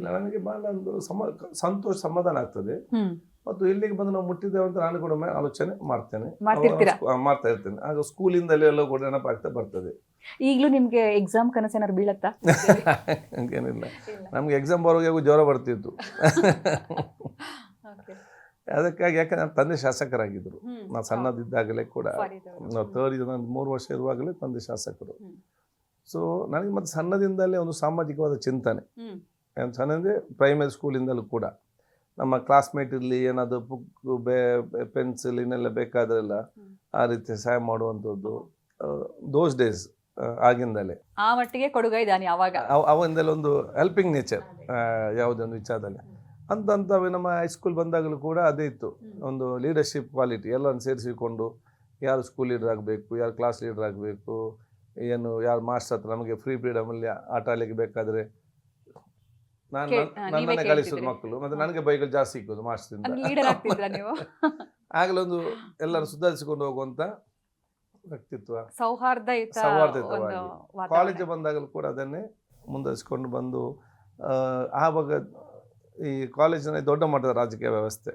ಇಲ್ಲ, ನನಗೆ ಭಾಳ ಒಂದು ಸಂತೋಷ ಸಮಾಧಾನ ಆಗ್ತದೆ. ಮತ್ತು ಇಲ್ಲಿಗೆ ಬಂದು ನಾವು ಮುಟ್ಟಿದ್ದೇವೆ ಅಂತ ನಾನು ಕೂಡ ಆಲೋಚನೆ ಮಾಡ್ತೇನೆ, ಮಾಡ್ತಾ ಇರ್ತೇನೆ. ಆಗ ಸ್ಕೂಲಿಂದಲೇ ಎಲ್ಲ ಕೂಡ ನೆನಪಾಗ್ತಾ ಬರ್ತದೆ. ಈಗಲೂ ನಿಮ್ಗೆ ಎಕ್ಸಾಮ್ ಕನಸೇನಾದ್ರು ಬೀಳತ್ತಾ? ಹಂಗೇನಿಲ್ಲ, ನಮ್ಗೆ ಎಕ್ಸಾಮ್ ಬರೋವಾಗ ಜ್ವರ ಬರ್ತಿತ್ತು. ಅದಕ್ಕಾಗಿ ಯಾಕಂದ್ರೆ ನನ್ನ ತಂದೆ ಶಾಸಕರಾಗಿದ್ದರು. ನಾನು ಸಣ್ಣದಿದ್ದಾಗಲೇ ಕೂಡ, ನಾವು ನಾನು 3 ವರ್ಷ ಇರುವಾಗಲೇ ತಂದೆ ಶಾಸಕರು. ಸೊ ನನಗೆ ಮತ್ತೆ ಸಣ್ಣದಿಂದಲೇ ಒಂದು ಸಾಮಾಜಿಕವಾದ ಚಿಂತನೆ. ಸಣ್ಣದೇ ಪ್ರೈಮರಿ ಸ್ಕೂಲಿಂದಲೂ ಕೂಡ ನಮ್ಮ ಕ್ಲಾಸ್ಮೇಟ್ ಇರಲಿ, ಏನಾದರೂ ಬುಕ್ ಪೆನ್ಸಿಲ್ ಇನ್ನೆಲ್ಲ ಬೇಕಾದ್ರೆಲ್ಲ ಆ ರೀತಿ ಸಹಾಯ ಮಾಡುವಂಥದ್ದು ದೋಸ್ ಡೇಸ್ ಆಗಿಂದಲೇ. ಆ ಮಟ್ಟಿಗೆ ಕೊಡುಗೆ ಇದ್ದಾನೆ ಅವಾಗ, ಅವಾಗಿಂದಲೇ ಒಂದು ಹೆಲ್ಪಿಂಗ್ ನೇಚರ್ ಯಾವುದೊಂದು ವಿಚಾರದಲ್ಲಿ. ಅಂತವೇ ನಮ್ಮ ಹೈಸ್ಕೂಲ್ ಬಂದಾಗಲೂ ಕೂಡ ಅದೇ ಇತ್ತು, ಒಂದು ಲೀಡರ್ಶಿಪ್ ಕ್ವಾಲಿಟಿ. ಎಲ್ಲರನ್ನು ಸೇರಿಸಿಕೊಂಡು ಯಾರು ಸ್ಕೂಲ್ ಲೀಡರ್ ಆಗಬೇಕು, ಯಾರು ಕ್ಲಾಸ್ ಲೀಡರ್ ಆಗಬೇಕು, ಏನು ಯಾರು ಮಾಸ್ಟರ್ ಹತ್ರ ನಮಗೆ ಫ್ರೀ ಫ್ರೀಡಮಲ್ಲಿ ಆಟ ಆಡಲಿಕ್ಕೆ ಬೇಕಾದರೆ ನನ್ನನ್ನೇ ಕಳಿಸೋದು ಮಕ್ಕಳು, ಮತ್ತು ನನಗೆ ಬೈಗಳು ಜಾಸ್ತಿ ಸಿಕ್ಕೋದು ಮಾಸ್ಟರಿಂದ. ಆಗಲೊಂದು ಎಲ್ಲರೂ ಸುಧಾರಿಸಿಕೊಂಡು ಹೋಗುವಂಥ ವ್ಯಕ್ತಿತ್ವ, ಸೌಹಾರ್ದಯುತವಾಗಿ. ಕಾಲೇಜ್ ಬಂದಾಗಲೂ ಕೂಡ ಅದನ್ನೇ ಮುಂದುವರಿಸಿಕೊಂಡು ಬಂದು, ಆವಾಗ ಈ ಕಾಲೇಜಿನಲ್ಲಿ ದೊಡ್ಡ ಮಟ್ಟದ ರಾಜಕೀಯ ವ್ಯವಸ್ಥೆ,